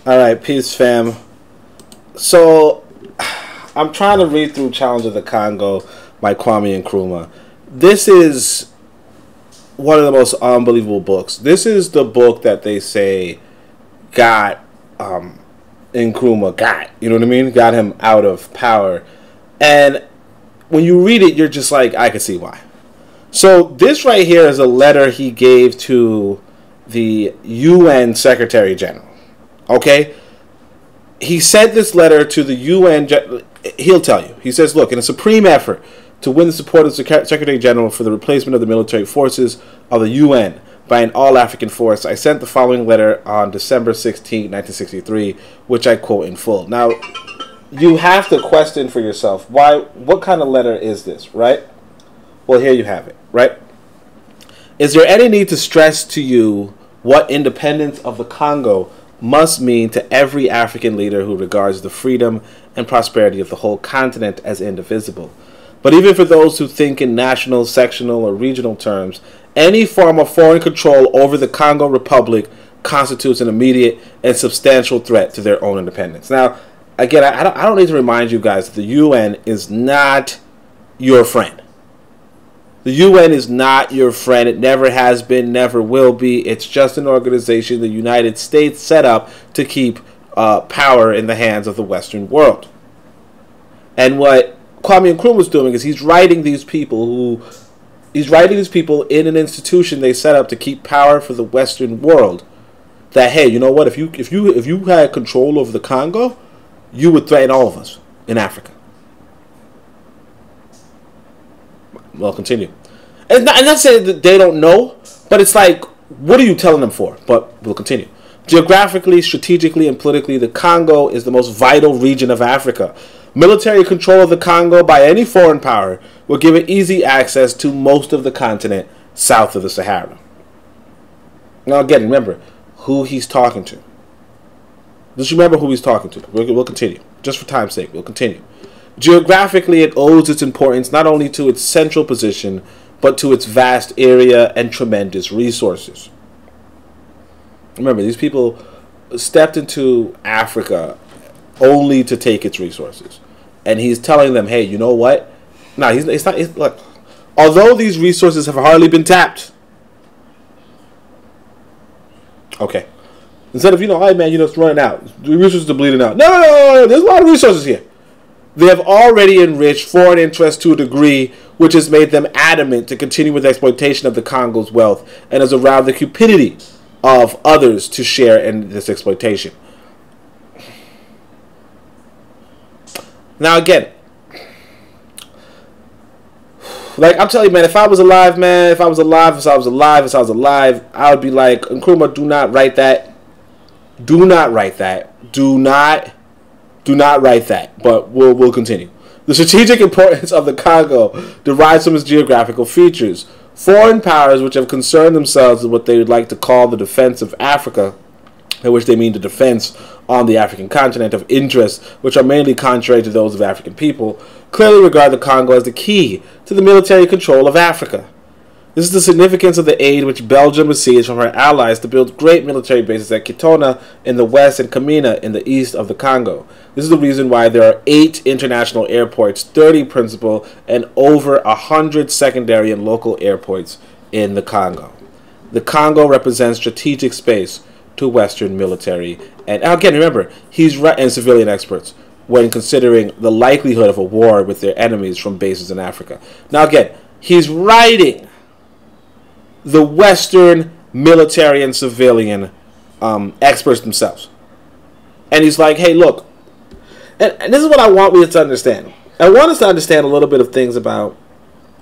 All right, peace, fam. So, I'm trying to read through Challenge of the Congo by Kwame Nkrumah. This is one of the most unbelievable books. This is the book that they say got Nkrumah you know what I mean? Got him out of power. And when you read it, you're just like, I can see why. So this right here is a letter he gave to the UN Secretary General. Okay? He sent this letter to the UN. He'll tell you. He says, look, in a supreme effort to win the support of the Secretary General for the replacement of the military forces of the UN by an all-African force, I sent the following letter on December 16, 1963, which I quote in full. Now, you have to question for yourself, what kind of letter is this, right? Well, here you have it, right? Is there any need to stress to you what independence of the Congo must mean to every African leader who regards the freedom and prosperity of the whole continent as indivisible? But even for those who think in national, sectional, or regional terms, any form of foreign control over the Congo Republic constitutes an immediate and substantial threat to their own independence. Now, again, I don't need to remind you guys that the UN is not your friend. The UN is not your friend. It never has been, never will be. It's just an organization the United States set up to keep power in the hands of the Western world. And what Kwame Nkrumah was doing is he's writing these people in an institution they set up to keep power for the Western world. That, hey, you know what? If you had control over the Congo, you would threaten all of us in Africa. Well, continue. And not saying that they don't know, but it's like, what are you telling them for? But we'll continue. Geographically, strategically, and politically, the Congo is the most vital region of Africa. Military control of the Congo by any foreign power will give it easy access to most of the continent south of the Sahara. Now, again, remember who he's talking to. Just remember who he's talking to. We'll continue. Just for time's sake, we'll continue. Geographically, it owes its importance not only to its central position, but to its vast area and tremendous resources. Remember, these people stepped into Africa only to take its resources. And he's telling them, hey, you know what? No, he's not. Look, although these resources have hardly been tapped. Okay. Instead of, hey, man, it's running out. The resources are bleeding out. No. There's a lot of resources here. They have already enriched foreign interests to a degree which has made them adamant to continue with the exploitation of the Congo's wealth and has aroused the cupidity of others to share in this exploitation. Now, again, like I'm telling you, man, if I was alive, I would be like, Nkrumah, do not write that. Do not write that. Do not write that. But we'll continue. The strategic importance of the Congo derives from its geographical features. Foreign powers which have concerned themselves with what they would like to call the defense of Africa, by which they mean the defense on the African continent of interests which are mainly contrary to those of African people, clearly regard the Congo as the key to the military control of Africa. This is the significance of the aid which Belgium receives from her allies to build great military bases at Kitona in the west and Kamina in the east of the Congo. This is the reason why there are 8 international airports, 30 principal, and over 100 secondary and local airports in the Congo. The Congo represents strategic space to Western military. And again, remember, and civilian experts when considering the likelihood of a war with their enemies from bases in Africa. Now again, he's writing the Western military and civilian experts themselves. And he's like, hey, look, and this is what I want you to understand. I want us to understand a little bit of things about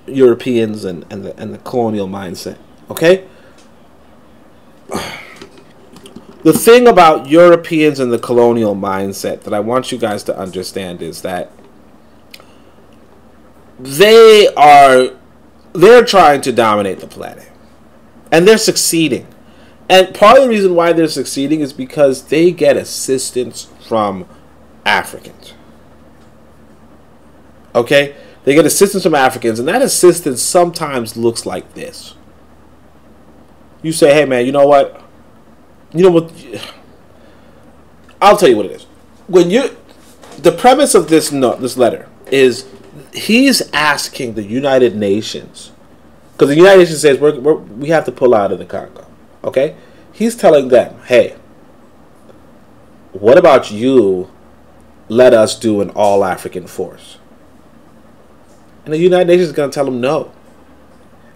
Europeans and the colonial mindset, okay? The thing about Europeans and the colonial mindset that I want you guys to understand is that they're trying to dominate the planet. And they're succeeding. And part of the reason why they're succeeding is because they get assistance from Africans. Okay? They get assistance from Africans, and that assistance sometimes looks like this. You say, hey, man, you know what? I'll tell you what it is. The premise of this letter is he's asking the United Nations, because the United Nations says we have to pull out of the Congo. Okay, he's telling them, hey, what about you? Let us do an all-African force. And the United Nations is going to tell him no.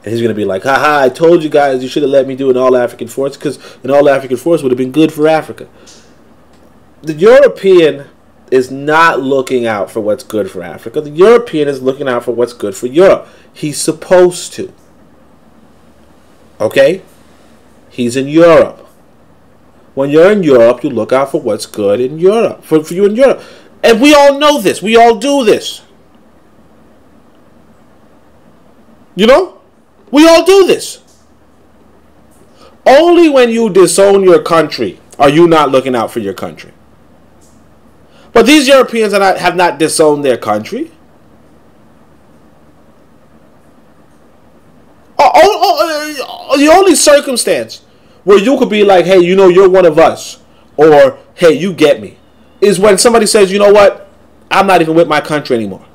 And he's going to be like, haha, I told you guys you should have let me do an all-African force, because an all-African force would have been good for Africa. The European is not looking out for what's good for Africa. The European is looking out for what's good for Europe. He's supposed to. Okay? He's in Europe. When you're in Europe, you look out for what's good in Europe. For you in Europe. And we all know this. We all do this. You know? We all do this. Only when you disown your country are you not looking out for your country. But these Europeans have not disowned their country. The only circumstance where you could be like, hey, you know, you're one of us, or hey, you get me, is when somebody says, you know what, I'm not even with my country anymore.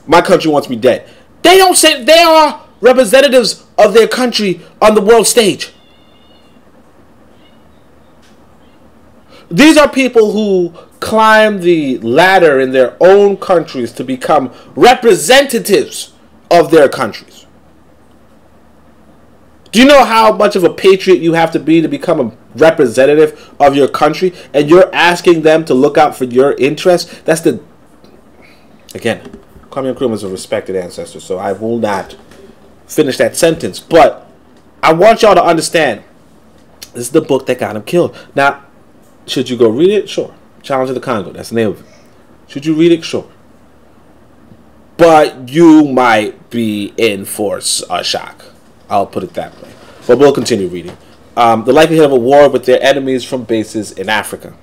My country wants me dead. They don't say they are representatives of their country on the world stage. These are people who climb the ladder in their own countries to become representatives of their countries. Do you know how much of a patriot you have to become a representative of your country? And you're asking them to look out for your interests? That's the... Again, Kwame Nkrumah is a respected ancestor, so I will not finish that sentence. But I want y'all to understand, this is the book that got him killed. Now, should you go read it? Sure. Challenge of the Congo. That's the name of it. Should you read it? Sure. But you might be in for a shock. I'll put it that way. But we'll continue reading. The likelihood of a war with their enemies from bases in Africa.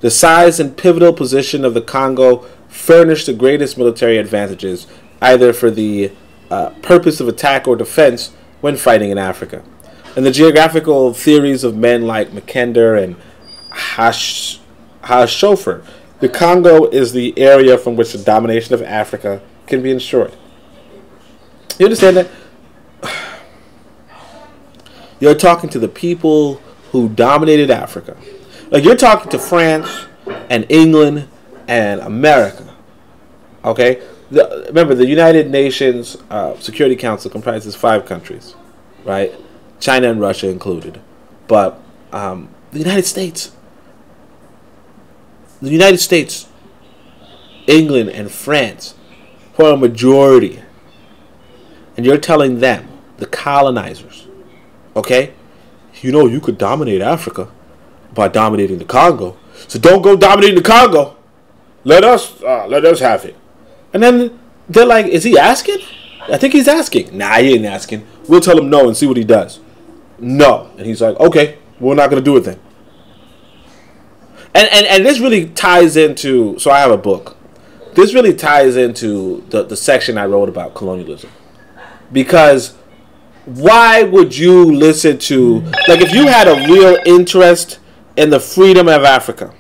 The size and pivotal position of the Congo furnish the greatest military advantages, either for the purpose of attack or defense when fighting in Africa. And the geographical theories of men like Mackinder and Hashofer, the Congo is the area from which the domination of Africa can be ensured. You understand that? You're talking to the people who dominated Africa. Like, you're talking to France and England and America. Okay? Remember, the United Nations Security Council comprises 5 countries, right? China and Russia included. But the United States, England, and France, who are a majority, and you're telling them, the colonizers, okay, you know, you could dominate Africa by dominating the Congo, so don't go dominating the Congo. Let us have it. And then they're like, is he asking? I think he's asking. Nah, he ain't asking. We'll tell him no and see what he does. No. And he's like, okay, we're not going to do it then. And this really ties into, so I have a book. This really ties into the section I wrote about colonialism. Because why would you listen to, like, if you had a real interest in the freedom of Africa,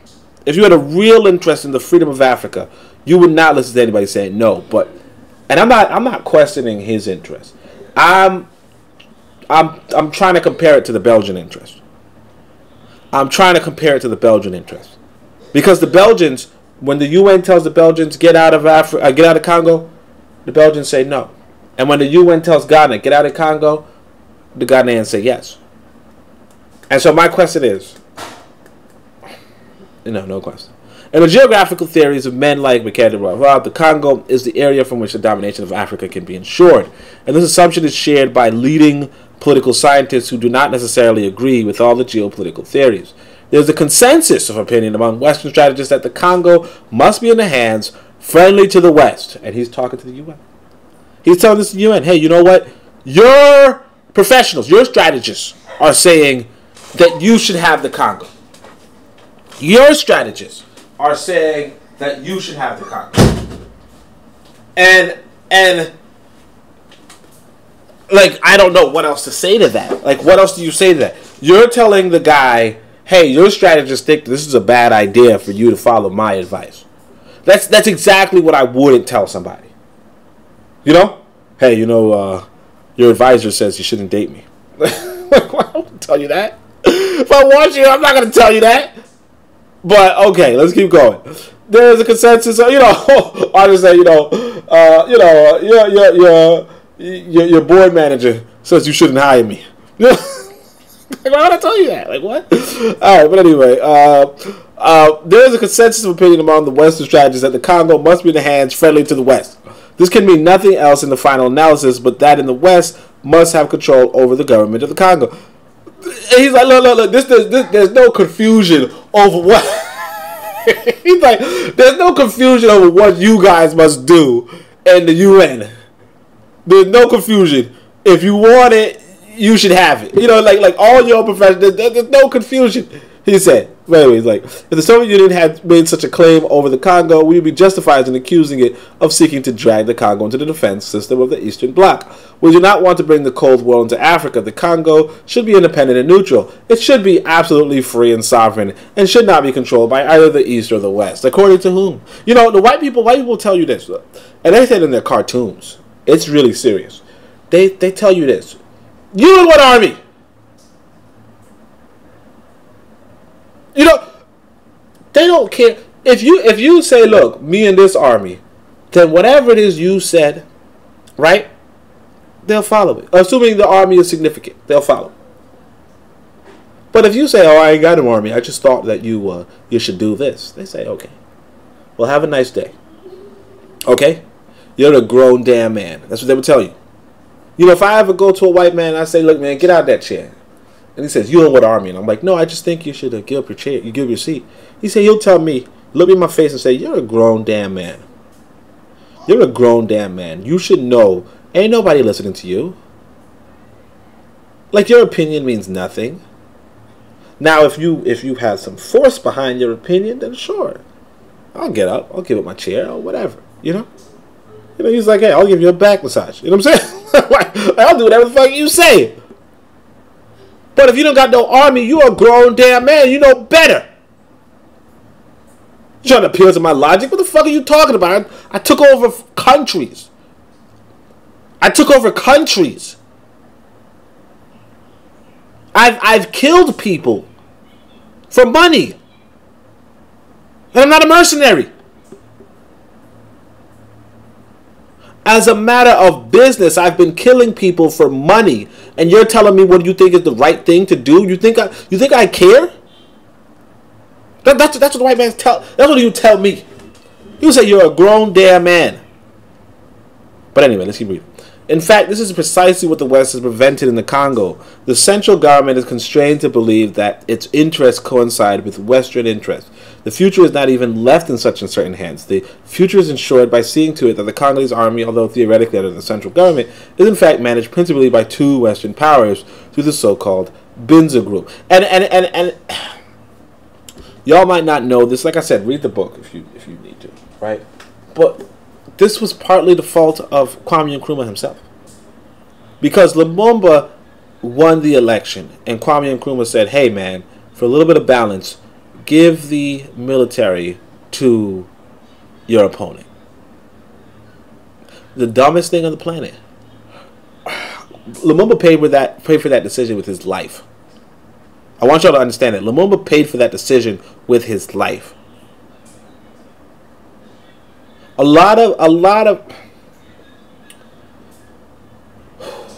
if you had a real interest in the freedom of Africa, you would not listen to anybody saying no. But, and I'm not questioning his interest. I'm trying to compare it to the Belgian interest. I'm trying to compare it to the Belgian interest, because the Belgians, when the UN tells the Belgians get out of Africa, get out of Congo, the Belgians say no. And when the UN tells Ghana get out of Congo, the Ghanaians say yes. And so my question is, no question. And the geographical theories of men like Mackinder, the Congo is the area from which the domination of Africa can be ensured. And this assumption is shared by leading political scientists who do not necessarily agree with all the geopolitical theories. There's a consensus of opinion among Western strategists that the Congo must be in the hands friendly to the West. And he's talking to the UN. He's telling this to the UN, hey, you know what? Your professionals, your strategists are saying that you should have the Congo. Your strategists are saying that you should have the Congo. And like, I don't know what else to say to that. Like, what else do you say to that? You're telling the guy, hey, your strategist think this is a bad idea for you to follow my advice. That's exactly what I wouldn't tell somebody. You know? Hey, your advisor says you shouldn't date me. I don't tell you that. If I want you, I'm not going to tell you that. But, okay, let's keep going. There's a consensus, I just say, your board manager says you shouldn't hire me. Why would I tell you that? Like, what? All right, but anyway, there is a consensus of opinion among the Western strategists that the Congo must be in the hands friendly to the West. This can mean nothing else in the final analysis, but that in the West must have control over the government of the Congo. And he's like, look, there's no confusion over what... He's like, there's no confusion over what you guys must do in the UN. There's no confusion. If you want it, you should have it. Like all your professionals, there's no confusion. He said. But anyways, like, if the Soviet Union had made such a claim over the Congo, we would be justified in accusing it of seeking to drag the Congo into the defense system of the Eastern Bloc. We do not want to bring the Cold War into Africa. The Congo should be independent and neutral. It should be absolutely free and sovereign, and should not be controlled by either the East or the West. According to whom? The white people tell you this, and they say it in their cartoons. It's really serious. They tell you this. You and what army? They don't care. If you say, look, me and this army, then whatever it is you said, right, they'll follow it. Assuming the army is significant, they'll follow. But if you say, oh, I ain't got an army, I just thought that you should do this, they say, okay, well, have a nice day. Okay? You're a grown damn man. That's what they would tell you. If I ever go to a white man and I say, look, man, get out of that chair. And he says, you know what army? And I'm like, no, I just think you should give up your chair. You give your seat. He said, he'll tell me, look me in my face and say, you're a grown damn man. You're a grown damn man. You should know. Ain't nobody listening to you. Like, your opinion means nothing. Now, if you have some force behind your opinion, then sure. I'll get up. I'll give up my chair or whatever. He's like, hey, I'll give you a back massage. You know what I'm saying? I'll do whatever the fuck you say. But if you don't got no army, you a grown damn man. You know better. You trying to appeal to my logic? What the fuck are you talking about? I took over countries. I've killed people for money. And I'm not a mercenary. As a matter of business, I've been killing people for money, and you're telling me what you think is the right thing to do? You think I care? That's what the white man tell. That's what you tell me. You say you're a grown damn man. But anyway, let's keep reading. In fact, this is precisely what the West has prevented in the Congo. The central government is constrained to believe that its interests coincide with Western interests. The future is not even left in such uncertain hands. The future is ensured by seeing to it that the Congolese army, although theoretically under the central government, is in fact managed principally by two Western powers through the so-called Binza Group. And y'all might not know this. Like I said, read the book if you need to, right? But this was partly the fault of Kwame Nkrumah himself. Because Lumumba won the election, and Kwame Nkrumah said, hey man, for a little bit of balance, give the military to your opponent. The dumbest thing on the planet. Lumumba paid for that decision with his life. I want y'all to understand that. Lumumba paid for that decision with his life. A lot of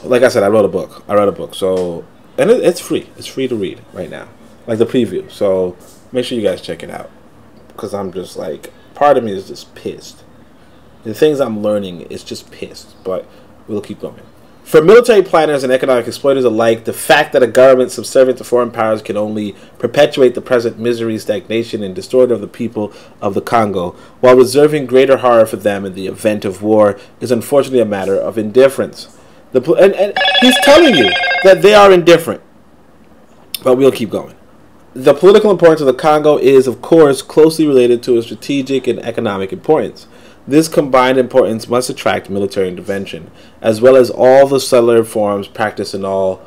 like I said, I wrote a book. So, and it's free. It's free to read right now. Like the preview. So, make sure you guys check it out. Because I'm just like, part of me is just pissed. The things I'm learning is just pissed. But we'll keep going. For military planners and economic exploiters alike, the fact that a government subservient to foreign powers can only perpetuate the present misery, stagnation, and distortion of the people of the Congo, while reserving greater horror for them in the event of war, is unfortunately a matter of indifference. And he's telling you that they are indifferent. But we'll keep going. The political importance of the Congo is, of course, closely related to its strategic and economic importance. This combined importance must attract military intervention, as well as all the subtler forms practiced in all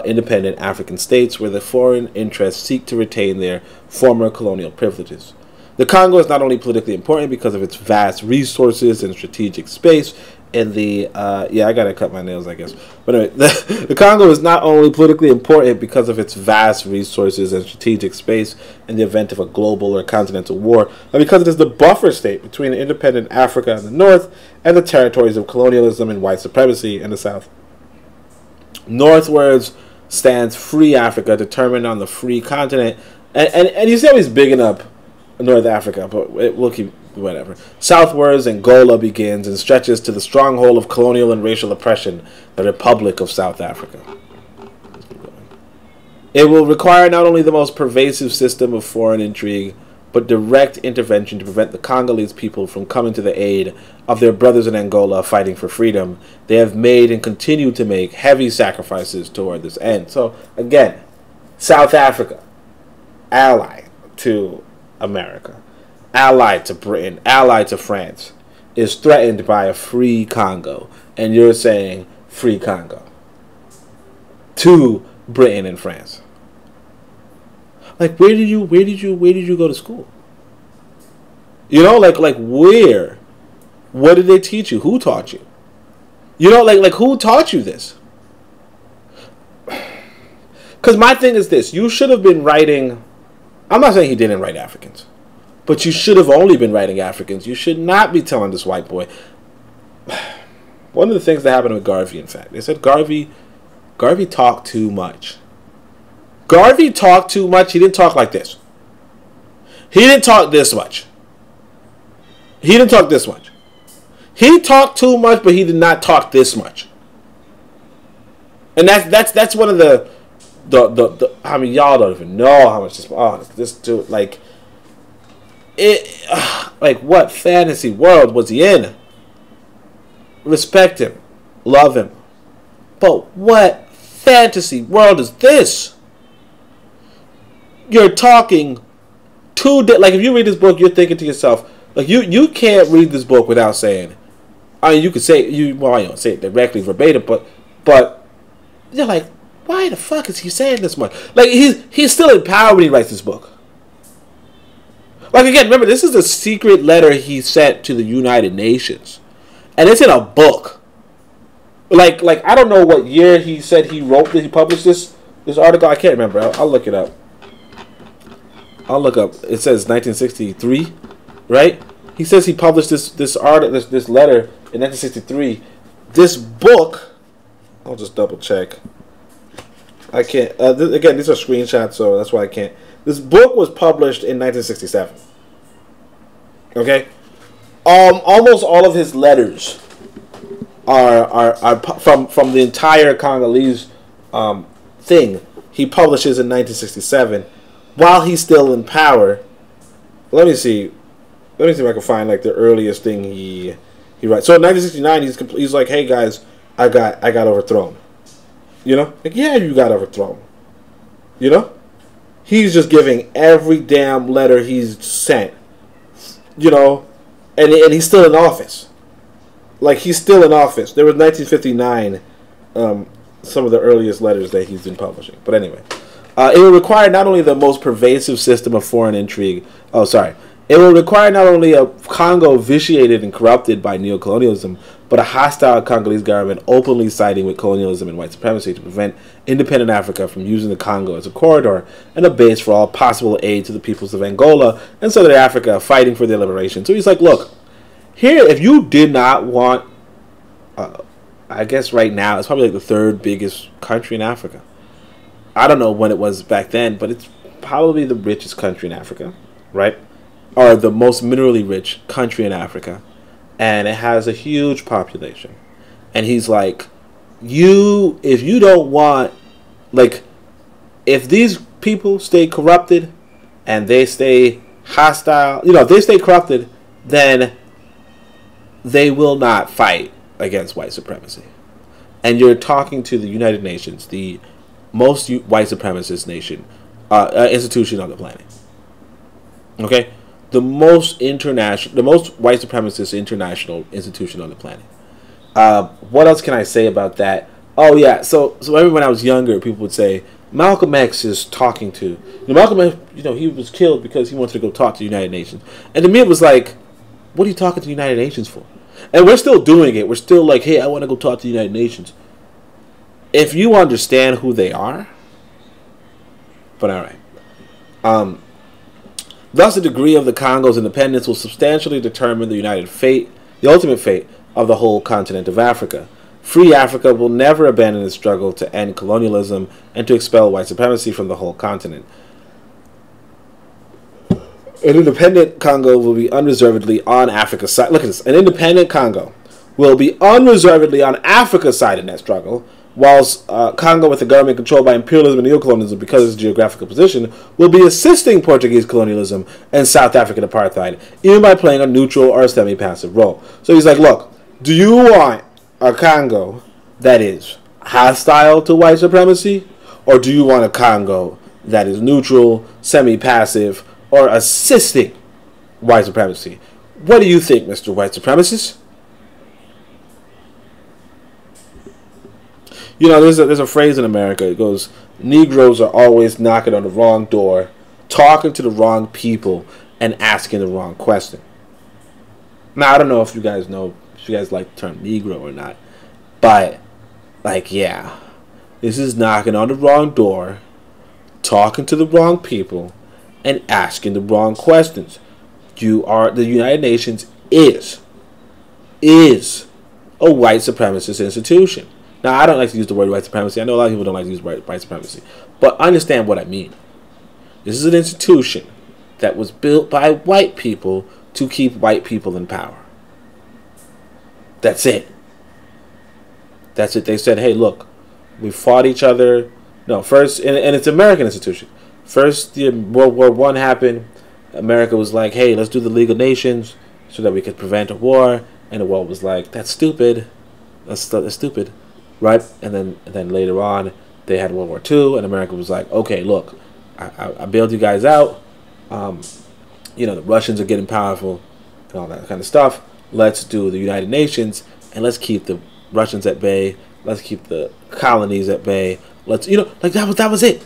independent African states where the foreign interests seek to retain their former colonial privileges. The Congo is not only politically important because of its vast resources and strategic space in the yeah, I gotta cut my nails, I guess. But anyway, the Congo is not only politically important because of its vast resources and strategic space in the event of a global or continental war, but because it is the buffer state between independent Africa in the north and the territories of colonialism and white supremacy in the south. Northwards stands free Africa, determined on the free continent, and you see how he's bigging up North Africa, but we'll keep whatever. Southwards, Angola begins and stretches to the stronghold of colonial and racial oppression, the Republic of South Africa. It will require not only the most pervasive system of foreign intrigue, but direct intervention to prevent the Congolese people from coming to the aid of their brothers in Angola fighting for freedom. They have made and continue to make heavy sacrifices toward this end. So, again, South Africa, ally to America, allied to Britain, allied to France, is threatened by a free Congo, and you're saying free Congo to Britain and France. Like, where did you go to school? You know, like where? What did they teach you? Who taught you? You know, like who taught you this? Because my thing is this: you should have been writing. I'm not saying he didn't write Africans, but you should have only been writing Africans. You should not be telling this white boy. One of the things that happened with Garvey, in fact, they said Garvey talked too much. Garvey talked too much. He didn't talk like this. He didn't talk this much. He didn't talk this much. He talked too much, but he did not talk this much. And that's one of the I mean, y'all don't even know how much this dude, like what fantasy world was he in? Respect him, love him, but what fantasy world is this? You're talking like, if you read this book, you're thinking to yourself, like, you can't read this book without saying, I mean, you could say, I don't say it directly verbatim, but you're like, why the fuck is he saying this much? Like, he's still in power when he writes this book. Like, again, remember, this is a secret letter he sent to the United Nations, and it's in a book. Like I don't know what year he said he published this article. I can't remember. I'll look it up. I'll look up. It says 1963, right? He says he published this article, this letter in 1963. This book, I'll just double check. I can't. Again, these are screenshots, so that's why I can't. This book was published in 1967. Okay, almost all of his letters are from the entire Congolese thing. He publishes in 1967. While he's still in power. Let me see if I can find like the earliest thing he writes. So in 1969, he's like, "Hey guys, I got overthrown." You know, like, yeah, you got overthrown. You know, he's just giving every damn letter he's sent. You know, and he's still in office. Like, he's still in office. There was 1959, some of the earliest letters that he's been publishing. But anyway. It will require not only the most pervasive system of foreign intrigue. It will require not only a Congo vitiated and corrupted by neocolonialism, but a hostile Congolese government openly siding with colonialism and white supremacy to prevent independent Africa from using the Congo as a corridor and a base for all possible aid to the peoples of Angola and Southern Africa fighting for their liberation. So he's like, look, here, if you did not want, I guess right now, it's probably like the third biggest country in Africa. I don't know when it was back then, but it's probably the richest country in Africa, right? Or the most minerally rich country in Africa. And it has a huge population. And he's like, if you don't want, like, if these people stay corrupted and they stay hostile, if they stay corrupted, then they will not fight against white supremacy. And you're talking to the United Nations, the most white supremacist institution on the planet. Okay, the most white supremacist international institution on the planet. What else can I say about that? Oh yeah, so every when I was younger, people would say Malcolm X is talking to. Malcolm X, he was killed because he wanted to go talk to the United Nations, and to me it was like, what are you talking to the United Nations for? And we're still doing it. We're still like, hey, I want to go talk to the United Nations. If you understand who they are, but all right. Thus, the degree of the Congo's independence will substantially determine the ultimate fate of the whole continent of Africa. Free Africa will never abandon its struggle to end colonialism and to expel white supremacy from the whole continent. An independent Congo will be unreservedly on Africa's side. Look at this. An independent Congo will be unreservedly on Africa's side in that struggle, whilst Congo, with a government controlled by imperialism and neocolonialism because of its geographical position, will be assisting Portuguese colonialism and South African apartheid, even by playing a neutral or a semi-passive role. So he's like, look, do you want a Congo that is hostile to white supremacy, or do you want a Congo that is neutral, semi-passive, or assisting white supremacy? What do you think, Mr. White Supremacist? There's a phrase in America. It goes, Negroes are always knocking on the wrong door, talking to the wrong people, and asking the wrong question. Now, I don't know if you guys like the term Negro or not, but, yeah, this is knocking on the wrong door, talking to the wrong people, and asking the wrong questions. The United Nations is a white supremacist institution. Now, I don't like to use the word white supremacy. I know a lot of people don't like to use white supremacy. But understand what I mean. This is an institution that was built by white people to keep white people in power. That's it. That's it. They said, hey, look, we fought each other. No, first, and it's an American institution. First, World War I happened. America was like, hey, let's do the League of Nations so that we could prevent a war. And the world was like, that's stupid. That's stupid. Right? And then later on, they had World War II, and America was like, okay, look, I bailed you guys out. The Russians are getting powerful and all that kind of stuff. Let's do the United Nations, and let's keep the Russians at bay. Let's keep the colonies at bay. That was it.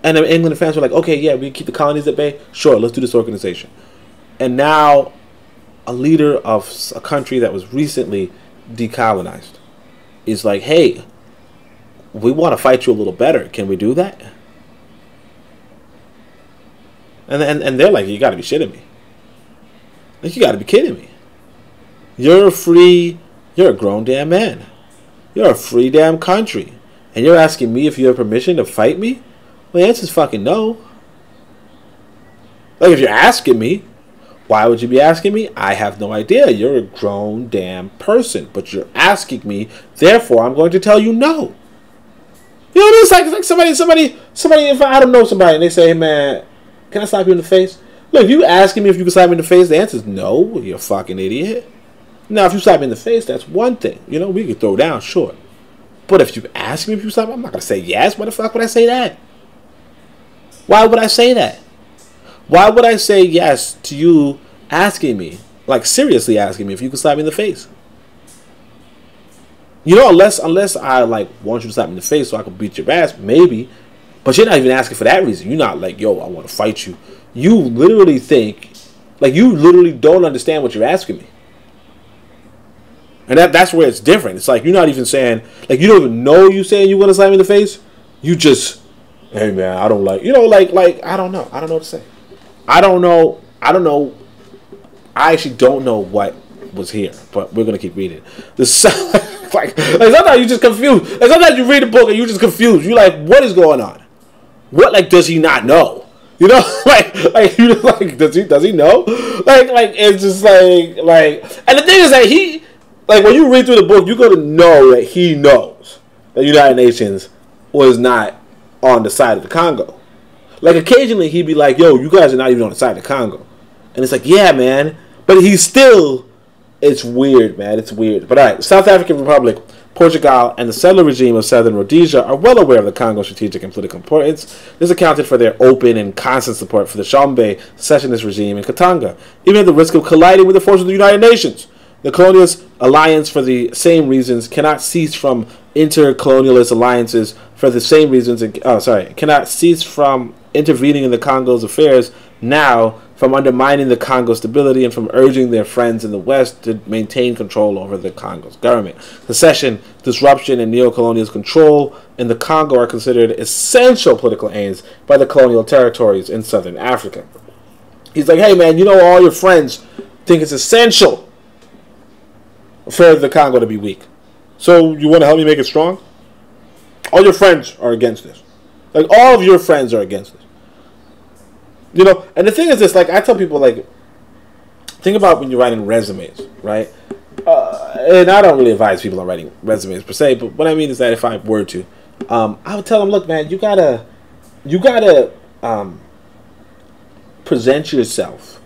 And England and France were like, okay, yeah, we keep the colonies at bay. Sure, let's do this organization. And now, a leader of a country that was recently decolonized is like, hey, we want to fight you a little better. Can we do that? And they're like, you got to be shitting me. Like, you got to be kidding me. You're a grown damn man. You're a free damn country. And you're asking me if you have permission to fight me? Well, the answer's fucking no. Like, if you're asking me, why would you be asking me? I have no idea. You're a grown damn person, but you're asking me. Therefore, I'm going to tell you no. You know what I mean? It's like somebody. If I don't know somebody and they say, hey, man, can I slap you in the face? Look, if you asking me if you can slap me in the face, the answer is no. You're a fucking idiot. Now, if you slap me in the face, that's one thing. We can throw down, sure. But if you ask me if you slap me, I'm not gonna say yes. Why the fuck would I say that? Why would I say that? Why would I say yes to you asking me, like seriously asking me if you could slap me in the face? Unless I want you to slap me in the face so I can beat your ass, maybe. But you're not even asking for that reason. You're not like, yo, I want to fight you. You literally you literally don't understand what you're asking me. And that's where it's different. It's like you're not even saying, you don't even know you saying you want to slap me in the face. You just, hey man, I don't like, I don't know. I don't know what to say. I don't know. I actually don't know what was here, but we're gonna keep reading. Like sometimes you just confused. Like sometimes you read a book and you just confused. You're like, what is going on? What does he not know? You does he know? It's just and the thing is that he when you read through the book, you're gonna know that he knows that the United Nations was not on the side of the Congo. Occasionally he'd be like, yo, you guys are not even on the side of the Congo. And it's like, yeah, man. But he's still, it's weird, man. It's weird. But all right, South African Republic, Portugal, and the settler regime of Southern Rhodesia are well aware of the Congo's strategic and political importance. This accounted for their open and constant support for the Shombe secessionist regime in Katanga, even at the risk of colliding with the forces of the United Nations. The colonialist alliance for the same reasons cannot cease from intercolonialist alliances for the same reasons. Cannot cease from intervening in the Congo's affairs now, from undermining the Congo's stability, and from urging their friends in the West to maintain control over the Congo's government. Secession, disruption, and neocolonial control in the Congo are considered essential political aims by the colonial territories in southern Africa. He's like, hey man, all your friends think it's essential for the Congo to be weak. So you want to help me make it strong? All your friends are against this. Like, all of your friends are against this. And the thing is this, like, I tell people, like, think about when you're writing resumes, right? And I don't really advise people on writing resumes per se, but what I mean is that if I were to, I would tell them, look, man, you gotta present yourself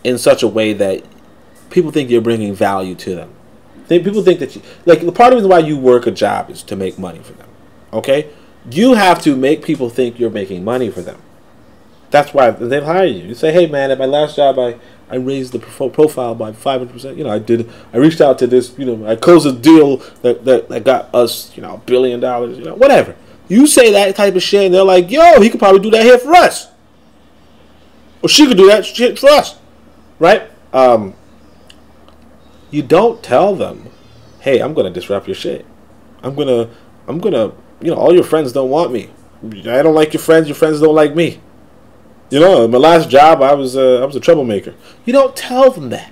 in such a way that people think you're bringing value to them. People think that the part of the reason why you work a job is to make money for them. Okay? You have to make people think you're making money for them. That's why they'll hire you. You say, hey man, at my last job, I raised the profile by 500%. I reached out to this, I closed a deal that got us, $1 billion, whatever. You say that type of shit, and they're like, yo, he could probably do that here for us. Or she could do that shit for us. Right? You don't tell them, hey, I'm going to disrupt your shit. I'm going to, all your friends don't want me. I don't like your friends don't like me. My last job, I was a troublemaker. You don't tell them that.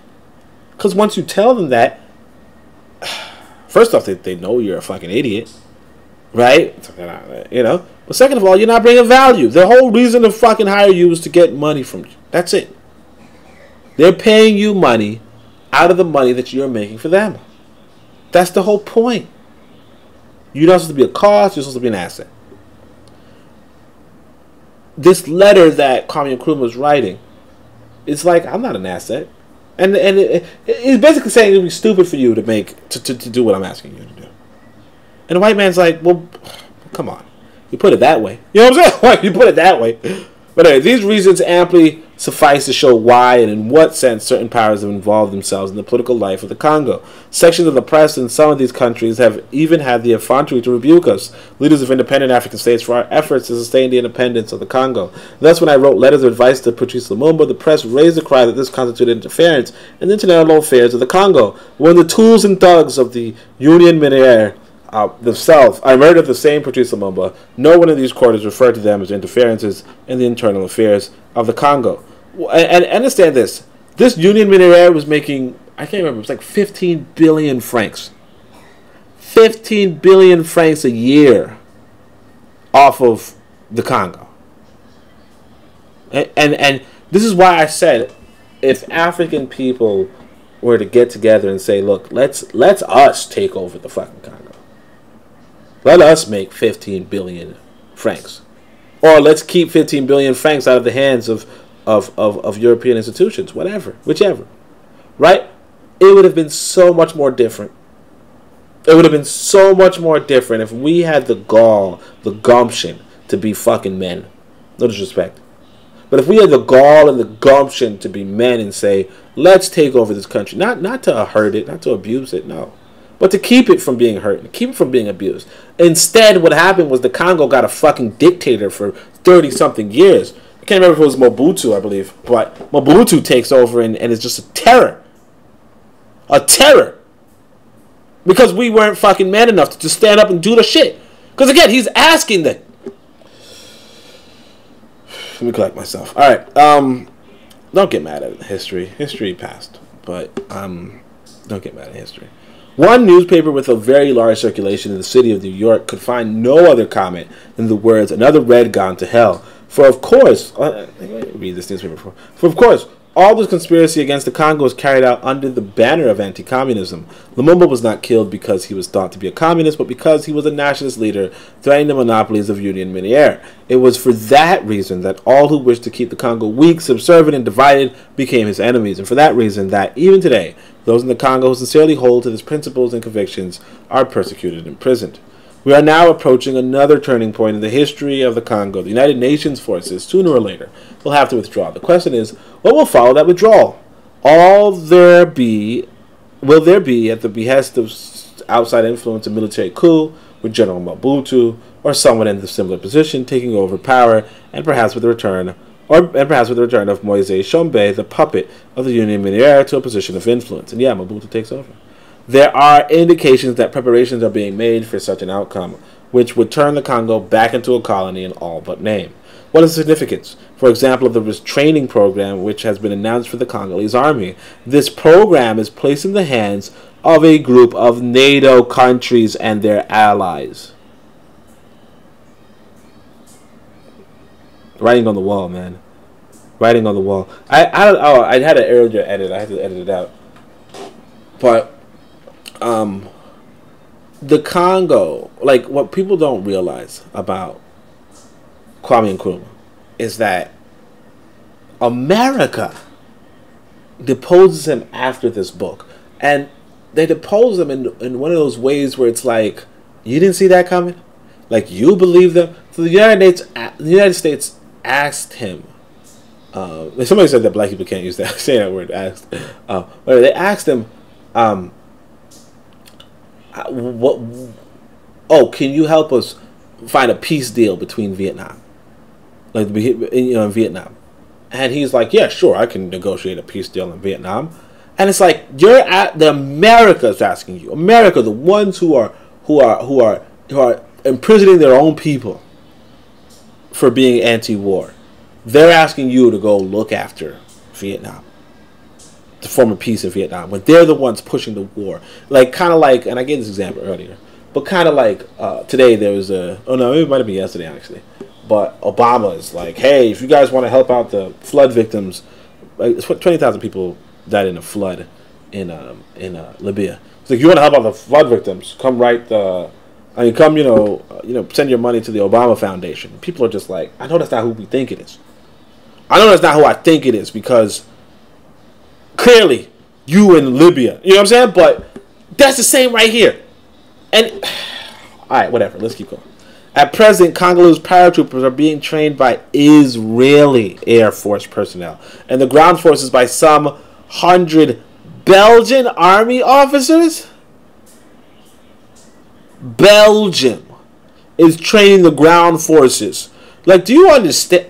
Because once you tell them that, first off, they know you're a fucking idiot. Right? But second of all, you're not bringing value. The whole reason to fucking hire you is to get money from you. That's it. They're paying you money out of the money that you're making for them. That's the whole point. You're not supposed to be a cost, you're supposed to be an asset. This letter that Kwame Nkrumah was writing, it's like, I'm not an asset. And it's basically saying it would be stupid for you to do what I'm asking you to do. And the white man's like, well, come on. You put it that way. You know what I'm saying? You put it that way. But anyway, these reasons amply suffice to show why and in what sense certain powers have involved themselves in the political life of the Congo. Sections of the press in some of these countries have even had the effrontery to rebuke us, leaders of independent African states, for our efforts to sustain the independence of the Congo. Thus, when I wrote letters of advice to Patrice Lumumba, the press raised the cry that this constituted interference in the internal affairs of the Congo, when the tools and thugs of the Union Miniere themselves are murdered the same Patrice Lumumba. No one in these quarters referred to them as interferences in the internal affairs of the Congo. And understand this. This Union Miniere was making, I can't remember, it was like 15 billion francs. 15 billion francs a year off of the Congo. And this is why I said, if African people were to get together and say, look, let's us take over the fucking Congo. Let us make 15 billion francs. Or let's keep 15 billion francs out of the hands of European institutions, whichever. Right? It would have been so much more different. It would have been so much more different if we had the gall, the gumption to be fucking men. No disrespect. But if we had the gall and the gumption to be men and say, let's take over this country. Not to hurt it, not to abuse it, no. But to keep it from being hurt, and keep it from being abused. Instead, what happened was the Congo got a fucking dictator for 30-something years. I can't remember if it was Mobutu, I believe. But Mobutu takes over and is just a terror. A terror. Because we weren't fucking man enough to just stand up and do the shit. Because again, he's asking that. Let me collect myself. Alright, don't get mad at history. History passed. But, don't get mad at history. One newspaper with a very large circulation in the city of New York could find no other comment than the words, "Another red gone to hell." For of course, read this newspaper before. For of course, all this conspiracy against the Congo was carried out under the banner of anti-communism. Lumumba was not killed because he was thought to be a communist, but because he was a nationalist leader threatening the monopolies of Union Miniere. It was for that reason that all who wished to keep the Congo weak, subservient, and divided became his enemies, and for that reason that, even today, those in the Congo who sincerely hold to his principles and convictions are persecuted and imprisoned. We are now approaching another turning point in the history of the Congo. The United Nations forces, sooner or later, will have to withdraw. The question is, what will follow that withdrawal? Will there be will there be, at the behest of outside influence, a military coup with General Mobutu or someone in a similar position taking over power, and perhaps with the return of Moise Tshombe, the puppet of the Union Miniere, to a position of influence? And yeah, Mobutu takes over. There are indications that preparations are being made for such an outcome, which would turn the Congo back into a colony in all but name. What is the significance, for example, of the training program which has been announced for the Congolese army? This program is placed in the hands of a group of NATO countries and their allies. Writing on the wall, man. Writing on the wall. I had an error to edit. I had to edit it out. But the Congo, like, what people don't realize about Kwame Nkrumah is that America deposes him after this book. And they depose him in one of those ways where it's like, you didn't see that coming? Like, you believe them? So the United States asked him, somebody said that black people can't use that, say that word, asked. They asked him, can you help us find a peace deal between Vietnam? Like, in Vietnam. And he's like, yeah, sure, I can negotiate a peace deal in Vietnam. And it's like, the America's asking you. America, the ones who are imprisoning their own people for being anti-war. They're asking you to go look after Vietnam, to form a peace in Vietnam, when they're the ones pushing the war. Like, kind of like, and I gave this example earlier, but kind of like today there was it might have been yesterday actually, but Obama is like, hey, if you guys want to help out the flood victims, like 20,000 people died in a flood in Libya. It's like, you want to help out the flood victims, come send your money to the Obama Foundation. People are just like, I know that's not who we think it is. I know that's not who I think it is, because clearly you in Libya, you know what I'm saying? But that's the same right here. And all right, whatever, let's keep going. At present, Congolese paratroopers are being trained by Israeli Air Force personnel and the ground forces by some 100 Belgian army officers. Belgium is training the ground forces. Like, do you understand?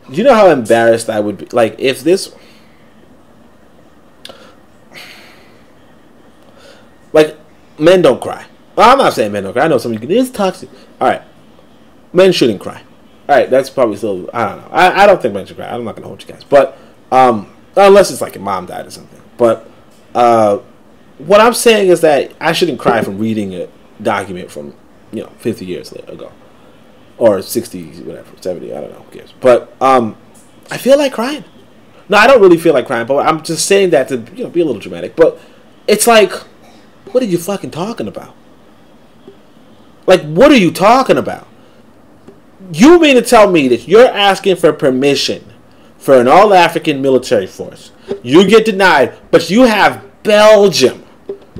Do you know how embarrassed I would be? Like, if this... Like, men don't cry. Well, I'm not saying men don't cry. I know some of you can... It's toxic. Alright. Men shouldn't cry. Alright, that's probably still... I don't know. I don't think men should cry. I'm not going to hold you guys. But, unless it's like your mom died or something. But, what I'm saying is that I shouldn't cry from reading a document from, 50 years ago. Or 60, whatever, 70, I don't know, who cares. But I feel like crying. No, I don't really feel like crying, but I'm just saying that to be a little dramatic. But it's like, what are you fucking talking about? Like, what are you talking about? You mean to tell me that you're asking for permission for an all-African military force? You get denied, but you have Belgium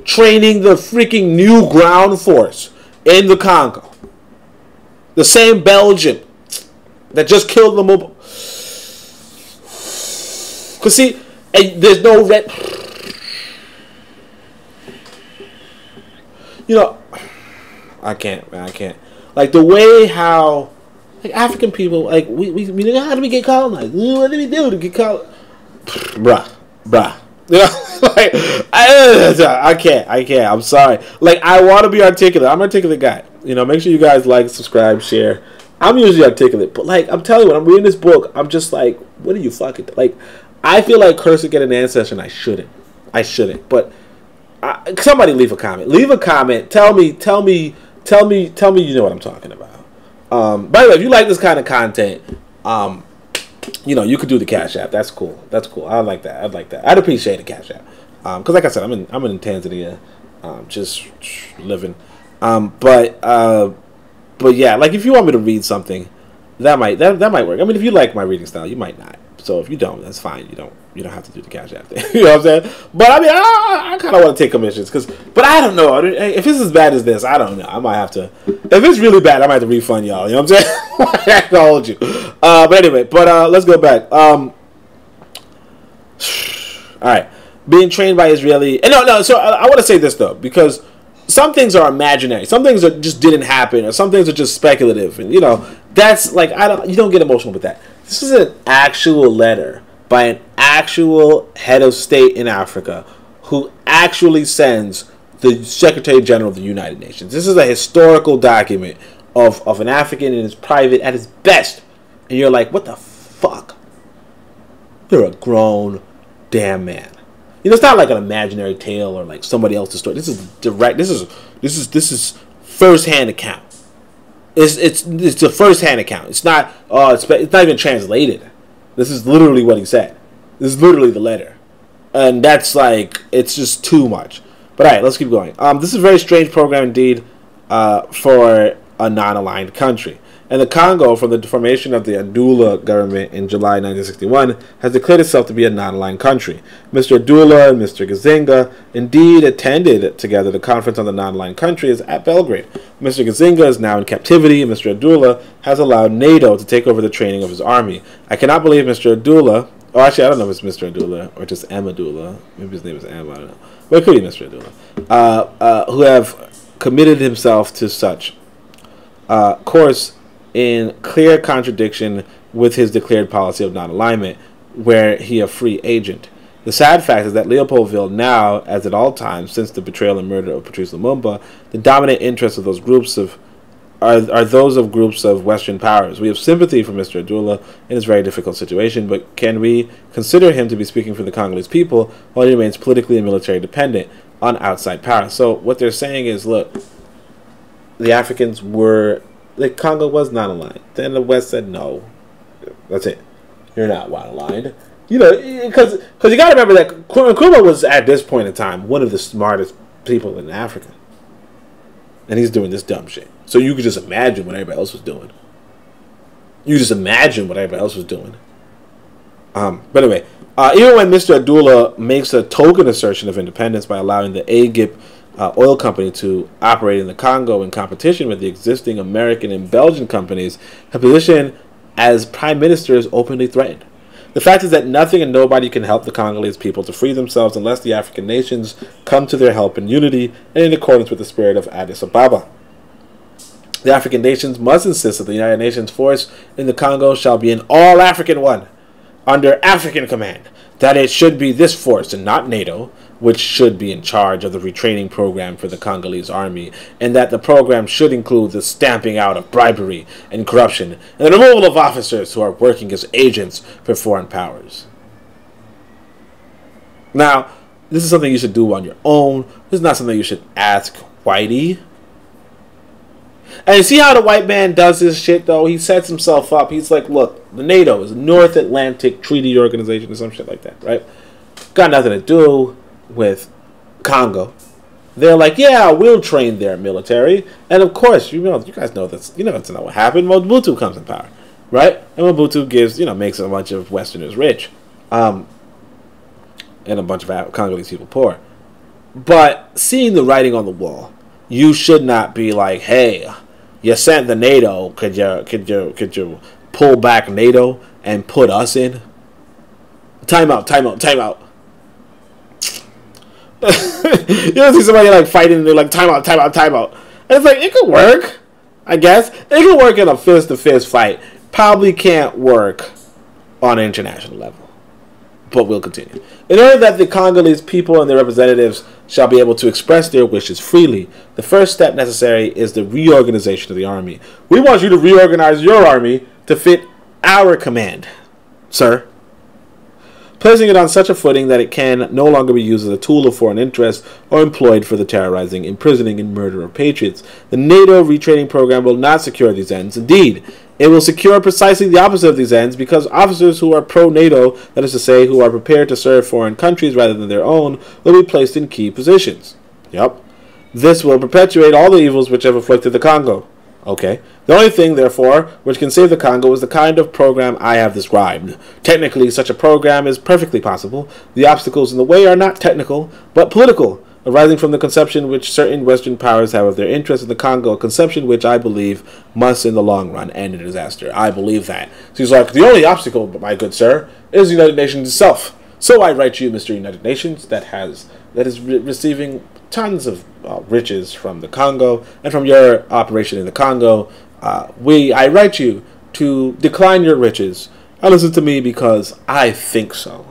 training the freaking new ground force in the Congo. The same Belgium that just killed the mobile. Because see, there's no red. I can't, man. I can't. Like, the way how, like, African people, like, we how do we get colonized? What do we do to get colonized? Bruh. Like, I can't. I'm sorry. Like, I want to be articulate. I'm an articulate guy. Make sure you guys like, subscribe, share. I'm usually articulate, but, like, I'm telling you, when I'm reading this book, I'm just like, what are you fucking... Like, I feel like cursing at an ancestor, and I shouldn't. But somebody leave a comment. Leave a comment. Tell me you know what I'm talking about. By the way, if you like this kind of content, you could do the Cash App. That's cool. I like that. I'd appreciate a Cash App. Because like I said, I'm in Tanzania, just living. But yeah, like, if you want me to read something, that might work. I mean, if you like my reading style, you might not. So if you don't, that's fine. You don't have to do the Cash App thing. You know what I'm saying? But I mean, I kind of want to take commissions, but I don't know. If it's as bad as this, I don't know. I might have to. If it's really bad, I might have to refund y'all. You know what I'm saying? I have to hold you. But anyway, let's go back. All right. Being trained by Israeli. And no. So I want to say this though, because some things are imaginary. Some things are just didn't happen, or some things are just speculative. And that's like you don't get emotional with that. This is an actual letter by an actual head of state in Africa who actually sends the Secretary General of the United Nations. This is a historical document of an African in his private at his best. And you're like, what the fuck? You're a grown damn man. It's not like an imaginary tale or like somebody else's story. This is direct. This is first-hand account. It's a first-hand account. It's not it's not even translated. This is literally what he said. This is literally the letter. And that's like, it's just too much. But all right, let's keep going. This is a very strange program indeed for a non-aligned country. And the Congo, from the formation of the Adula government in July 1961, has declared itself to be a non-aligned country. Mr. Adula and Mr. Gazinga indeed attended together the conference on the non-aligned countries at Belgrade. Mr. Gazinga is now in captivity, and Mr. Adula has allowed NATO to take over the training of his army. I cannot believe Mr. Adula, actually I don't know if it's Mr. Adula or just M. Adula, maybe his name is M, I don't know, but it could be Mr. Adula, who have committed himself to such course in clear contradiction with his declared policy of non-alignment, where he a free agent. The sad fact is that Leopoldville now, as at all times since the betrayal and murder of Patrice Lumumba, the dominant interests of those groups are those of groups of Western powers. We have sympathy for Mr. Adula in his very difficult situation, but can we consider him to be speaking for the Congolese people while he remains politically and military dependent on outside power? So what they're saying is, look, the Congo was not aligned. Then the West said, no, that's it. You're not aligned. Because you got to remember that Nkrumah was, at this point in time, one of the smartest people in Africa. And he's doing this dumb shit. So you could just imagine what everybody else was doing. But anyway, even when Mr. Adula makes a token assertion of independence by allowing the AGIP oil company to operate in the Congo in competition with the existing American and Belgian companies, her position as prime minister is openly threatened. The fact is that nothing and nobody can help the Congolese people to free themselves unless the African nations come to their help in unity and in accordance with the spirit of Addis Ababa. The African nations must insist that the United Nations force in the Congo shall be an all-African one, under African command, that it should be this force and not NATO, which should be in charge of the retraining program for the Congolese army, and that the program should include the stamping out of bribery and corruption, and the removal of officers who are working as agents for foreign powers. Now, this is something you should do on your own. This is not something you should ask Whitey. And you see how the white man does this shit, though? He sets himself up. He's like, look, the NATO is a North Atlantic Treaty Organization or some shit like that, right? Got nothing to do with Congo. They're like, yeah, we'll train their military. And of course, you guys know this. That's not what happened. Mobutu comes in power, right? And Mobutu gives, makes a bunch of Westerners rich, and a bunch of Congolese people poor. But seeing the writing on the wall, you should not be like, hey, you sent the NATO. Could you pull back NATO and put us in? Time out. See somebody like fighting and they're like, time out. And it's like, it could work, I guess. It could work in a fist-to-fist fight. Probably can't work on an international level. But we'll continue. In order that the Congolese people and their representatives shall be able to express their wishes freely, the first step necessary is the reorganization of the army. We want you to reorganize your army to fit our command, sir. Placing it on such a footing that it can no longer be used as a tool of foreign interest or employed for the terrorizing, imprisoning, and murder of patriots. The NATO retraining program will not secure these ends. Indeed, it will secure precisely the opposite of these ends, because officers who are pro-NATO, that is to say, who are prepared to serve foreign countries rather than their own, will be placed in key positions. Yep. This will perpetuate all the evils which have afflicted the Congo. Okay. The only thing, therefore, which can save the Congo is the kind of program I have described. Technically, such a program is perfectly possible. The obstacles in the way are not technical, but political, arising from the conception which certain Western powers have of their interest in the Congo, a conception which I believe must in the long run end in disaster. I believe that. So he's like, the only obstacle, my good sir, is the United Nations itself. So I write you, Mr. United Nations, that is receiving tons of riches from the Congo and from your operation in the Congo. I write you to decline your riches and listen to me because I think so.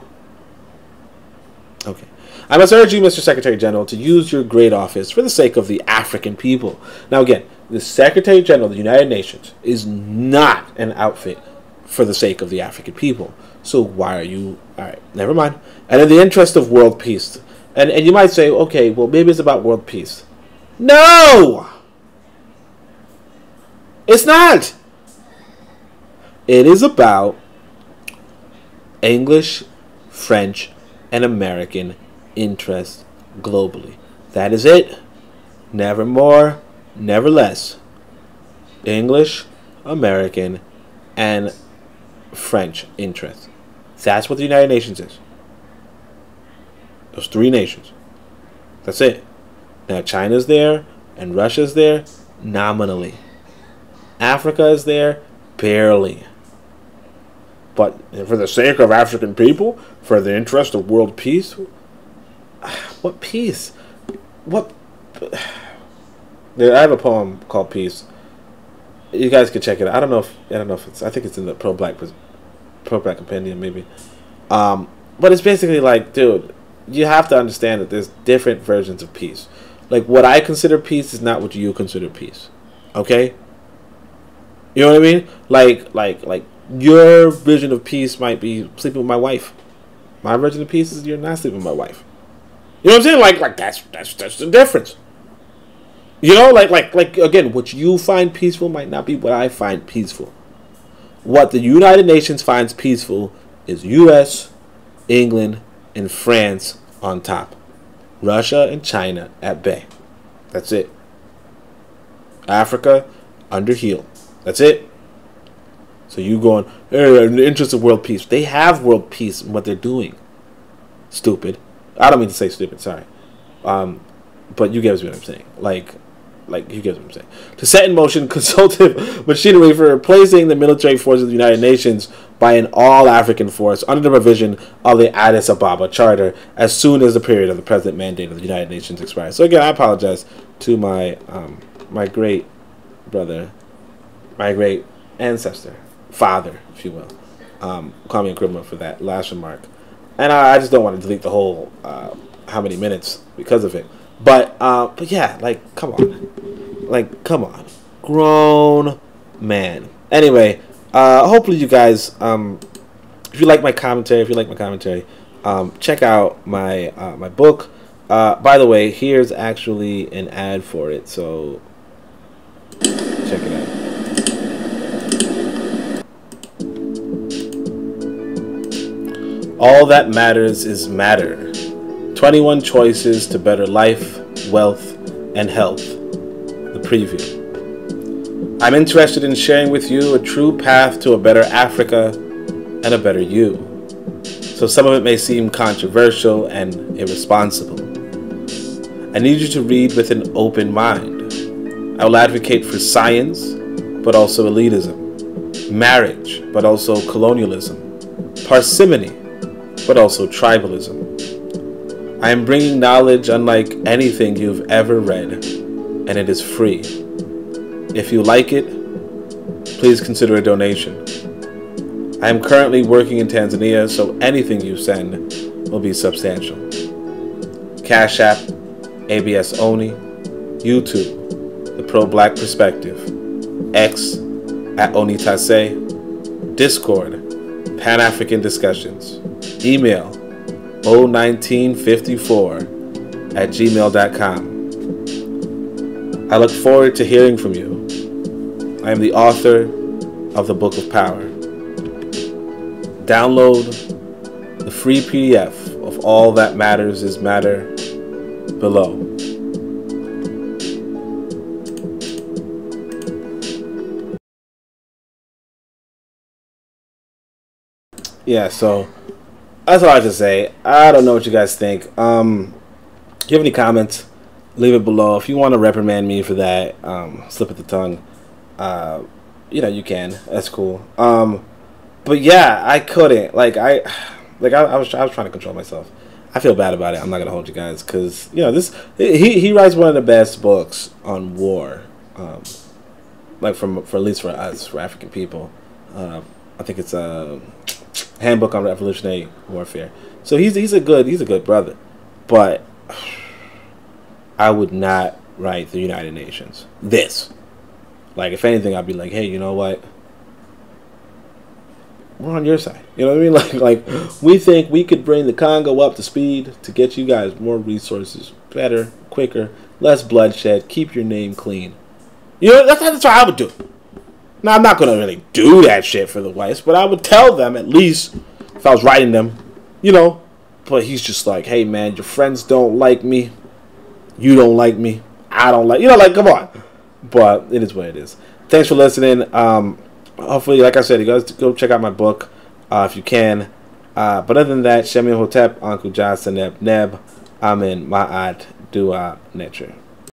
Okay. I must urge you, Mr. Secretary General, to use your great office for the sake of the African people. Now, again, the Secretary General of the United Nations is not an outfit for the sake of the African people. So why are you... All right, never mind. And in the interest of world peace. And you might say, okay, well, maybe it's about world peace. No! It's not! It is about English, French, and American interest globally. That is it. Never more, never less. English, American, and French interest. That's what the United Nations is. Those three nations. That's it. Now China's there and Russia's there nominally. Africa is there barely. But for the sake of African people, for the interest of world peace, what peace? What? I have a poem called Peace. You guys can check it out. I don't know if it's. I think it's in the pro-black compendium maybe. But it's basically like, dude, you have to understand that there's different versions of peace. Like what I consider peace is not what you consider peace. Okay? You know what I mean? Like your vision of peace might be sleeping with my wife. My version of peace is you're not sleeping with my wife. You know what I'm saying? Like that's the difference. You know, like again, what you find peaceful might not be what I find peaceful. What the United Nations finds peaceful is U.S., England, and France on top. Russia and China at bay. That's it. Africa under heel. That's it. So you going, hey, in the interest of world peace. They have world peace in what they're doing. Stupid. I don't mean to say stupid, sorry. But you get what I'm saying. Like you get what I'm saying. To set in motion consultative machinery for replacing the military forces of the United Nations by an all-African force under the provision of the Addis Ababa Charter as soon as the period of the present mandate of the United Nations expires. So again, I apologize to my my great brother, my great ancestor, father, if you will, Kwame Nkrumah, for that last remark. And I just don't want to delete the whole how many minutes because of it. But yeah, like, come on. Like, come on. Grown man. Anyway, hopefully you guys, if you like my commentary, check out my my book. By the way, here's actually an ad for it, so check it out. All that matters is matter. 21 choices to better life, wealth, and health. The preview. I'm interested in sharing with you a true path to a better Africa and a better you. So some of it may seem controversial and irresponsible. I need you to read with an open mind. I will advocate for science, but also elitism. Marriage, but also colonialism. Parsimony, but also tribalism. I am bringing knowledge unlike anything you've ever read, and it is free. If you like it, please consider a donation. I am currently working in Tanzania, so anything you send will be substantial. CashApp, ABSOni, YouTube, The Pro-Black Perspective, X, @Onitase, Discord, Pan-African Discussions, email, 01954@gmail.com. I look forward to hearing from you. I am the author of the Book of Power. Download the free PDF of All That Matters is Matter below. Yeah, so that's all I have to say. I don't know what you guys think. If you have any comments, leave it below. If you want to reprimand me for that, slip of the tongue, you know, you can. That's cool. But yeah, I couldn't. Like Like I was trying to control myself. I feel bad about it. I'm not gonna hold you guys because this. He writes one of the best books on war, like for at least for us, for African people. I think it's a handbook on revolutionary warfare. So he's a good brother, but I would not write the United Nations. Like, if anything, I'd be like, hey, you know what? We're on your side. You know what I mean? Like we think we could bring the Congo up to speed to get you guys more resources, better, quicker, less bloodshed, keep your name clean. That's what I would do. Now, I'm not going to really do that shit for the whites, but I would tell them at least if I was writing them, But he's just like, hey, man, your friends don't like me. You don't like me. I don't like, come on. But it is what it is. Thanks for listening. Hopefully, like I said, you guys go check out my book if you can. But other than that, Shemi Hotep, Uncle Johnson, Neb, Amen, Ma'at, Dua, Netre.